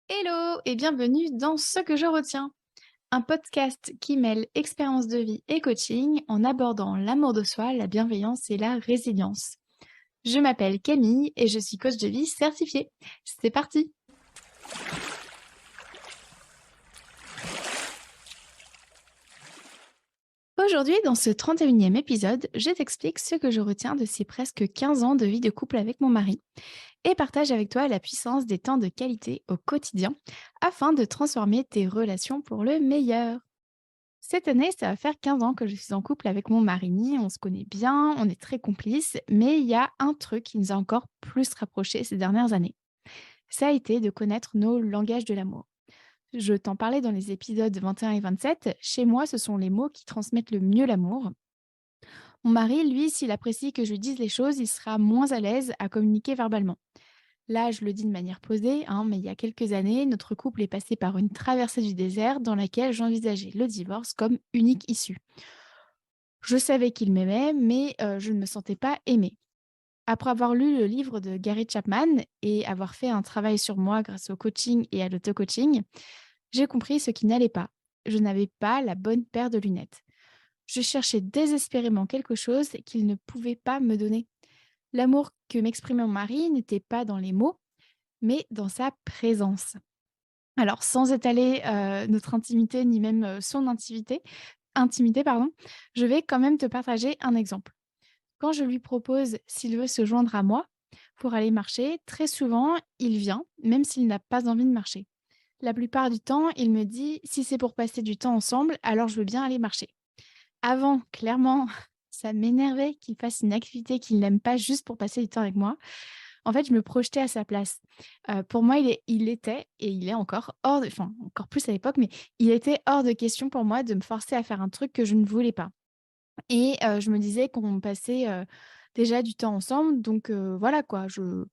Hello et bienvenue dans Ce que je retiens, un podcast qui mêle expérience de vie et coaching en abordant l'amour de soi, la bienveillance et la résilience. Je m'appelle Camille et je suis coach de vie certifiée. C'est parti! Aujourd'hui, dans ce 31e épisode, je t'explique ce que je retiens de ces presque 15 ans de vie de couple avec mon mari et partage avec toi la puissance des temps de qualité au quotidien afin de transformer tes relations pour le meilleur. Cette année, ça va faire 15 ans que je suis en couple avec mon mari. On se connaît bien, on est très complices, mais il y a un truc qui nous a encore plus rapprochés ces dernières années. Ça a été de connaître nos langages de l'amour. Je t'en parlais dans les épisodes 21 et 27. Chez moi, ce sont les mots qui transmettent le mieux l'amour. Mon mari, lui, s'il apprécie que je lui dise les choses, il sera moins à l'aise à communiquer verbalement. Là, je le dis de manière posée, hein, mais il y a quelques années, notre couple est passé par une traversée du désert dans laquelle j'envisageais le divorce comme unique issue. Je savais qu'il m'aimait, mais je ne me sentais pas aimée. Après avoir lu le livre de Gary Chapman et avoir fait un travail sur moi grâce au coaching et à l'auto-coaching, j'ai compris ce qui n'allait pas. Je n'avais pas la bonne paire de lunettes. Je cherchais désespérément quelque chose qu'il ne pouvait pas me donner. L'amour que m'exprimait mon mari n'était pas dans les mots, mais dans sa présence. Alors, sans étaler notre intimité, ni même son intimité, pardon, je vais quand même te partager un exemple. Quand je lui propose s'il veut se joindre à moi pour aller marcher, très souvent, il vient, même s'il n'a pas envie de marcher. La plupart du temps, il me dit si c'est pour passer du temps ensemble, alors je veux bien aller marcher. Avant, clairement, ça m'énervait qu'il fasse une activité qu'il n'aime pas juste pour passer du temps avec moi. En fait, je me projetais à sa place. Pour moi, il était et il est encore hors de enfin, encore plus à l'époque, mais il était hors de question pour moi de me forcer à faire un truc que je ne voulais pas et je me disais qu'on passait, déjà du temps ensemble donc voilà quoi, je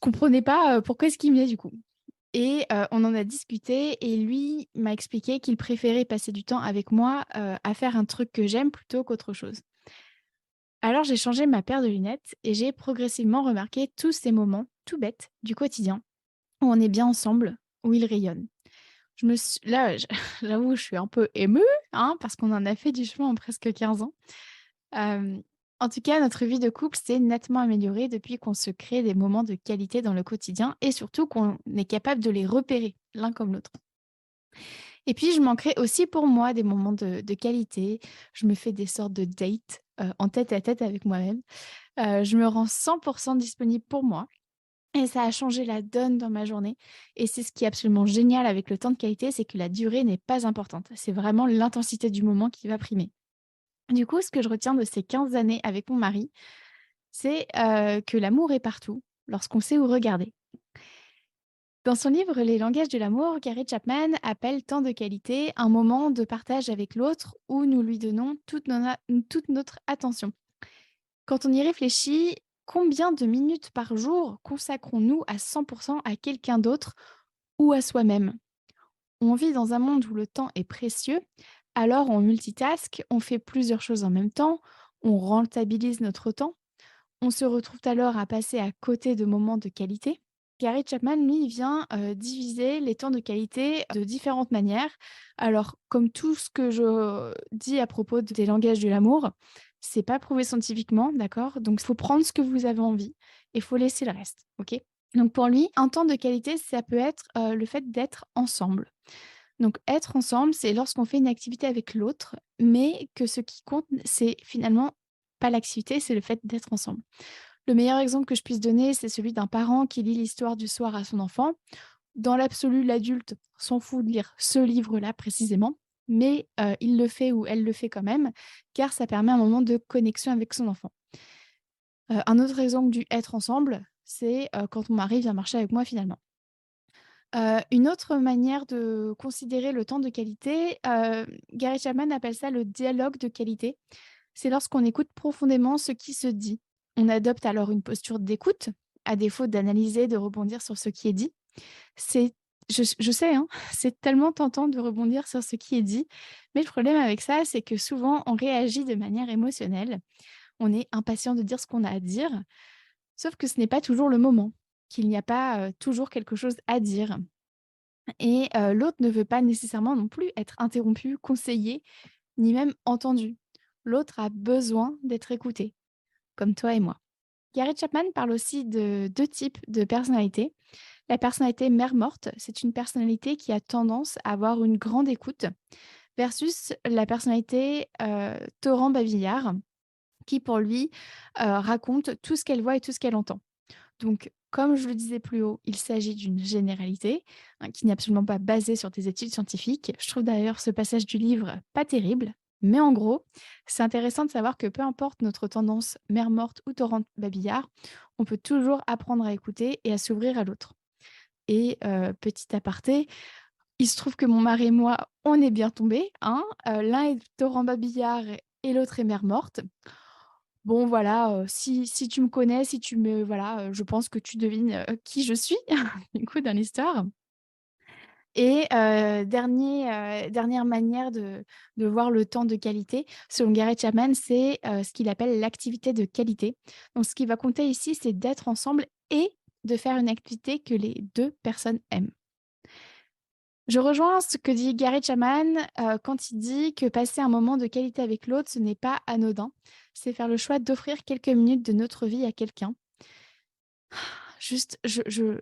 comprenais pas, pourquoi est-ce qu'il venait du coup et on en a discuté et lui m'a expliqué qu'il préférait passer du temps avec moi, à faire un truc que j'aime plutôt qu'autre chose. Alors j'ai changé ma paire de lunettes et j'ai progressivement remarqué tous ces moments tout bêtes du quotidien où on est bien ensemble, où il rayonne. Je me suis là, j j'avoue, je suis un peu émue, hein, parce qu'on en a fait du chemin en presque 15 ans. Hem, En tout cas, notre vie de couple s'est nettement améliorée depuis qu'on se crée des moments de qualité dans le quotidien et surtout qu'on est capable de les repérer l'un comme l'autre. Et puis je manquerai aussi pour moi des moments de qualité. Je me fais des sortes de dates, en tête à tête avec moi-même. Je me rends 100 disponible pour moi et ça a changé la donne dans ma journée et c'est ce qui est absolument génial avec le temps de qualité, c'est que la durée n'est pas importante. C'est vraiment l'intensité du moment qui va primer. Du coup, ce que je retiens de ces 15 années avec mon mari, c'est, que l'amour est partout lorsqu'on sait où regarder. Dans son livre «Les langages de l'amour», Gary Chapman appelle temps de qualité un moment de partage avec l'autre où nous lui donnons toute notre attention. Quand on y réfléchit, combien de minutes par jour consacrons-nous à 100 à quelqu'un d'autre ou à soi-même? On vit dans un monde où le temps est précieux, alors on multitask, on fait plusieurs choses en même temps, on rentabilise notre temps, on se retrouve alors à passer à côté de moments de qualité. Gary Chapman, lui, il vient diviser les temps de qualité de différentes manières. Alors, comme tout ce que je dis à propos des langages de l'amour, c'est pas prouvé scientifiquement, d'accord? Donc, il faut prendre ce que vous avez envie et il faut laisser le reste, ok? Donc, pour lui, un temps de qualité, ça peut être le fait d'être ensemble. Donc, être ensemble, c'est lorsqu'on fait une activité avec l'autre, mais que ce qui compte, c'est finalement pas l'activité, c'est le fait d'être ensemble. Le meilleur exemple que je puisse donner, c'est celui d'un parent qui lit l'histoire du soir à son enfant. Dans l'absolu, l'adulte s'en fout de lire ce livre-là précisément, mais il le fait ou elle le fait quand même, car ça permet un moment de connexion avec son enfant. Un autre exemple du être ensemble, c'est, quand mon mari vient marcher avec moi finalement. Une autre manière de considérer le temps de qualité, Gary Chapman appelle ça le dialogue de qualité. C'est lorsqu'on écoute profondément ce qui se dit. On adopte alors une posture d'écoute, à défaut d'analyser, de rebondir sur ce qui est dit. C'est je sais, hein, c'est tellement tentant de rebondir sur ce qui est dit, mais le problème avec ça, c'est que souvent on réagit de manière émotionnelle. On est impatient de dire ce qu'on a à dire, sauf que ce n'est pas toujours le moment, qu'il n'y a pas, toujours quelque chose à dire. et l'autre ne veut pas nécessairement non plus être interrompu, conseillé, ni même entendu. L'autre a besoin d'être écouté, comme toi et moi. Gary Chapman parle aussi de 2 types de personnalités. La personnalité mère morte, c'est une personnalité qui a tendance à avoir une grande écoute versus la personnalité, torrent babillard qui pour lui, raconte tout ce qu'elle voit et tout ce qu'elle entend. Donc, comme je le disais plus haut, il s'agit d'une généralité, hein, qui n'est absolument pas basée sur des études scientifiques. Je trouve d'ailleurs ce passage du livre pas terrible, mais en gros, c'est intéressant de savoir que peu importe notre tendance mère morte ou torrent babillard, on peut toujours apprendre à écouter et à s'ouvrir à l'autre. Et petit aparté, il se trouve que mon mari et moi, on est bien tombés, hein, l'un est torrent babillard et l'autre est mère morte. Bon voilà, si tu me connais, si tu me voilà, je pense que tu devines, qui je suis, du coup, dans l'histoire. Et dernière manière de voir le temps de qualité, selon Gary Chapman, c'est, ce qu'il appelle l'activité de qualité. Donc ce qui va compter ici, c'est d'être ensemble et de faire une activité que les 2 personnes aiment. Je rejoins ce que dit Gary Chapman, quand il dit que passer un moment de qualité avec l'autre, ce n'est pas anodin. C'est faire le choix d'offrir quelques minutes de notre vie à quelqu'un. Juste, je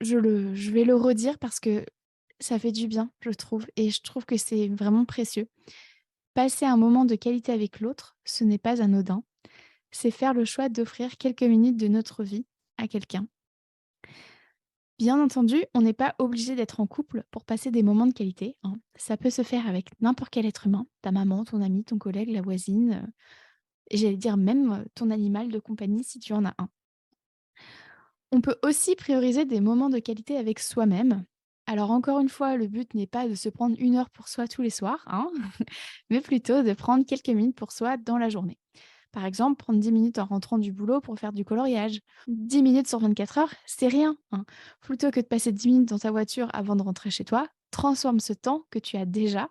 vais le redire parce que ça fait du bien, je trouve et je trouve que c'est vraiment précieux. Passer un moment de qualité avec l'autre, ce n'est pas anodin. C'est faire le choix d'offrir quelques minutes de notre vie à quelqu'un. Bien entendu, on n'est pas obligé d'être en couple pour passer des moments de qualité, hein. Ça peut se faire avec n'importe quel être humain, ta maman, ton ami, ton collègue, la voisine, et j'allais dire même, ton animal de compagnie si tu en as un. On peut aussi prioriser des moments de qualité avec soi-même. Alors encore une fois, le but n'est pas de se prendre 1 heure pour soi tous les soirs, hein, mais plutôt de prendre quelques minutes pour soi dans la journée. Par exemple, prendre 10 minutes en rentrant du boulot pour faire du coloriage. 10 minutes sur 24 heures, c'est rien, hein. Plutôt que de passer 10 minutes dans ta voiture avant de rentrer chez toi, transforme ce temps que tu as déjà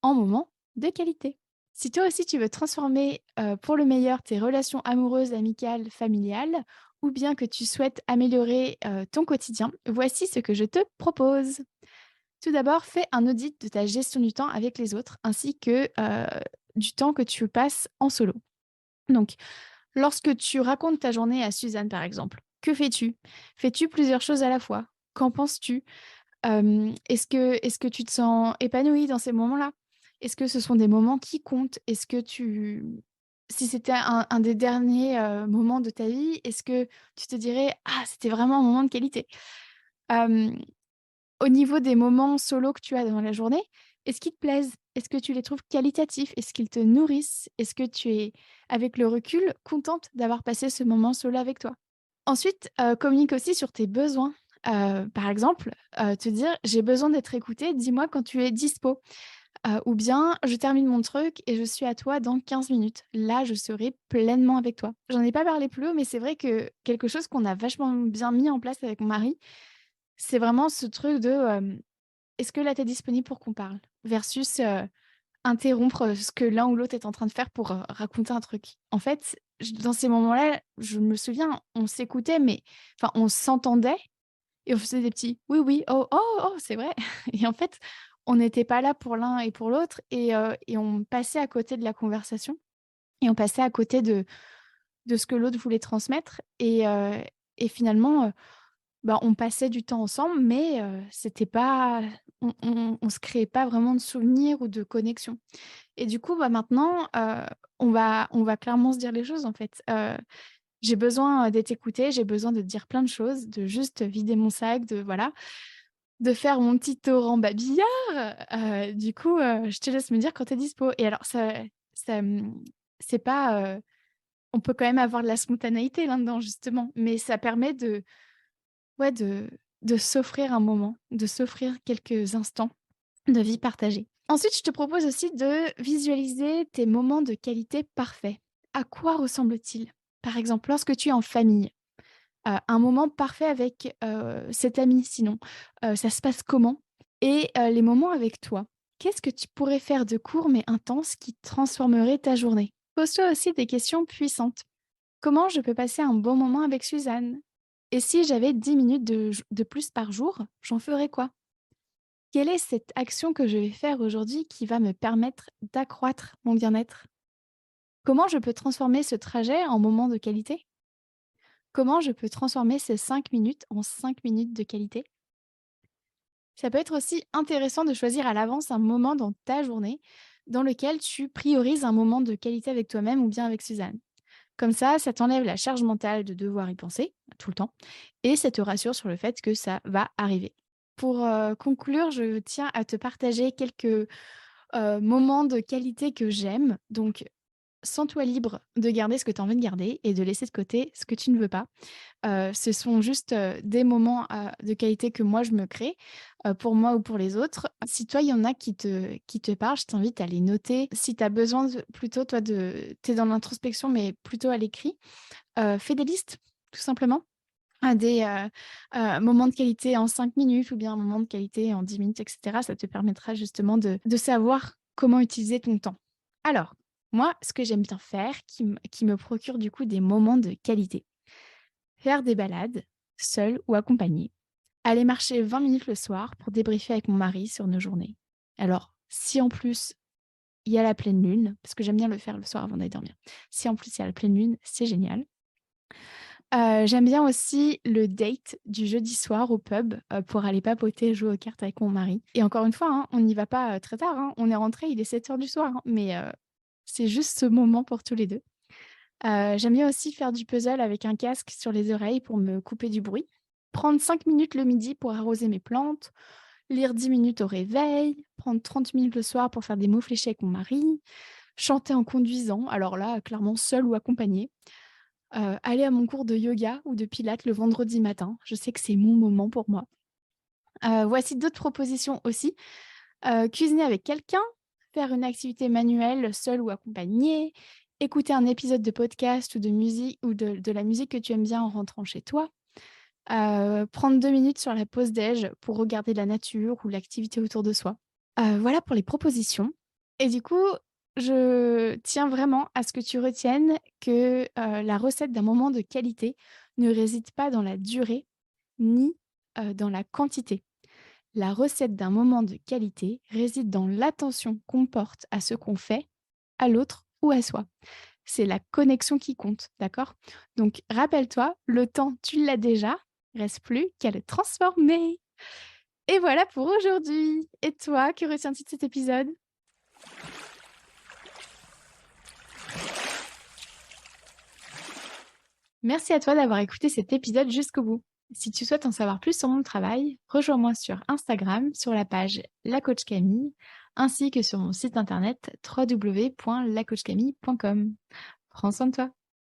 en moment de qualité. Si toi aussi tu veux transformer pour le meilleur tes relations amoureuses, amicales, familiales, ou bien que tu souhaites améliorer ton quotidien, voici ce que je te propose. Tout d'abord, fais un audit de ta gestion du temps avec les autres, ainsi que du temps que tu passes en solo. Donc, lorsque tu racontes ta journée à Suzanne, par exemple, que fais-tu? Fais-tu plusieurs choses à la fois? Qu'en penses-tu? Est-ce que tu te sens épanouie dans ces moments-là? Est-ce que ce sont des moments qui comptent? Est-ce que tu si c'était un des derniers, moments de ta vie, est-ce que tu te dirais: «Ah, c'était vraiment un moment de qualité»? Hem, Au niveau des moments solo que tu as dans la journée, est-ce qu'ils te plaisent? Est-ce que tu les trouves qualitatifs? Est-ce qu'ils te nourrissent? Est-ce que tu es, avec le recul, contente d'avoir passé ce moment solo avec toi? Ensuite, communique aussi sur tes besoins. Par exemple, te dire: «J'ai besoin d'être écoutée, dis-moi quand tu es dispo». Ou bien: «Je termine mon truc et je suis à toi dans 15 minutes. Là, je serai pleinement avec toi». J'en ai pas parlé plus haut, mais c'est vrai que quelque chose qu'on a vachement bien mis en place avec mon mari, c'est vraiment ce truc de, «Est-ce que là, tu es disponible pour qu'on parle?» versus, interrompre, ce que l'un ou l'autre est en train de faire pour, raconter un truc. En fait, dans ces moments-là, je me souviens, on s'écoutait, mais enfin, on s'entendait et on faisait des petits: «Oui, oui, oh, oh, oh, c'est vrai» et en fait, on n'était pas là pour l'un et pour l'autre et on passait à côté de la conversation et on passait à côté de ce que l'autre voulait transmettre et finalement, bah, on passait du temps ensemble, mais c'était pas on se créait pas vraiment de souvenirs ou de connexion. Et du coup, bah, maintenant, on va clairement se dire les choses, en fait. J'ai besoin, d'être écoutée, j'ai besoin de te dire plein de choses, de juste vider mon sac, de voilà, de faire mon petit torrent babillard. Du coup, je te laisse me dire quand tu es dispo. Et alors ça, c'est pas, on peut quand même avoir de la spontanéité là-dedans, justement, mais ça permet de ouais, de s'offrir un moment, de s'offrir quelques instants de vie partagée. Ensuite, je te propose aussi de visualiser tes moments de qualité parfaits. À quoi ressemble-t-il? Par exemple, lorsque tu es en famille, un moment parfait avec, cet ami sinon, ça se passe comment? Et les moments avec toi, qu'est-ce que tu pourrais faire de court mais intense qui transformerait ta journée? Pose-toi aussi des questions puissantes. Comment je peux passer un bon moment avec Suzanne? Et si j'avais 10 minutes de plus par jour, j'en ferais quoi? Quelle est cette action que je vais faire aujourd'hui qui va me permettre d'accroître mon bien-être? Comment je peux transformer ce trajet en moment de qualité? Comment je peux transformer ces 5 minutes en 5 minutes de qualité? Ça peut être aussi intéressant de choisir à l'avance un moment dans ta journée dans lequel tu priorises un moment de qualité avec toi-même ou bien avec Suzanne. Comme ça t'enlève la charge mentale de devoir y penser tout le temps et ça te rassure sur le fait que ça va arriver. Pour, conclure, je tiens à te partager quelques, moments de qualité que j'aime. Donc sens-toi libre de garder ce que tu as envie de garder et de laisser de côté ce que tu ne veux pas. Ce sont juste, des moments, de qualité que moi je me crée, pour moi ou pour les autres. Si toi, il y en a qui te parlent, je t'invite à les noter. Si tu as besoin de plutôt toi de tu es dans l'introspection, mais plutôt à l'écrit, fais des listes, tout simplement. Des, moments de qualité en 5 minutes ou bien un moment de qualité en 10 minutes et cetera. Ça te permettra justement de savoir comment utiliser ton temps. Alors, moi, ce que j'aime bien faire qui me procure du coup des moments de qualité, faire des balades, seule ou accompagnée. Aller marcher 20 minutes le soir pour débriefer avec mon mari sur nos journées. Alors, si en plus il y a la pleine lune, parce que j'aime bien le faire le soir avant d'aller dormir. Si en plus il y a la pleine lune, c'est génial. J'aime bien aussi le date du jeudi soir au pub, pour aller papoter, jouer aux cartes avec mon mari et encore une fois, hein, on n'y va pas, très tard, hein. On est rentrés, il est 7 heures du soir, hein, mais c'est juste ce moment pour tous les 2. J'aime bien aussi faire du puzzle avec un casque sur les oreilles pour me couper du bruit. Prendre 5 minutes le midi pour arroser mes plantes, lire 10 minutes au réveil, prendre 30 minutes le soir pour faire des mots fléchés avec mon mari, chanter en conduisant, alors là, clairement seule ou accompagnée. Aller à mon cours de yoga ou de pilates le vendredi matin, je sais que c'est mon moment pour moi. Voici d'autres propositions aussi, cuisiner avec quelqu'un, faire une activité manuelle seule ou accompagnée, écouter un épisode de podcast ou de musique ou de la musique que tu aimes bien en rentrant chez toi, prendre 2 minutes sur la pause déj pour regarder la nature ou l'activité autour de soi. Voilà pour les propositions et du coup, je tiens vraiment à ce que tu retiennes que, la recette d'un moment de qualité ne réside pas dans la durée ni, dans la quantité. La recette d'un moment de qualité réside dans l'attention qu'on porte à ce qu'on fait, à l'autre ou à soi. C'est la connexion qui compte, d'accord? Donc rappelle-toi, le temps, tu l'as déjà, reste plus qu'à le transformer. Et voilà pour aujourd'hui. Et toi, que retiens-tu de cet épisode? Merci à toi d'avoir écouté cet épisode jusqu'au bout. Si tu souhaites en savoir plus sur mon travail, rejoins-moi sur Instagram sur la page La Coach Camille, ainsi que sur mon site internet www.lacoachcamille.com. Prends soin de toi.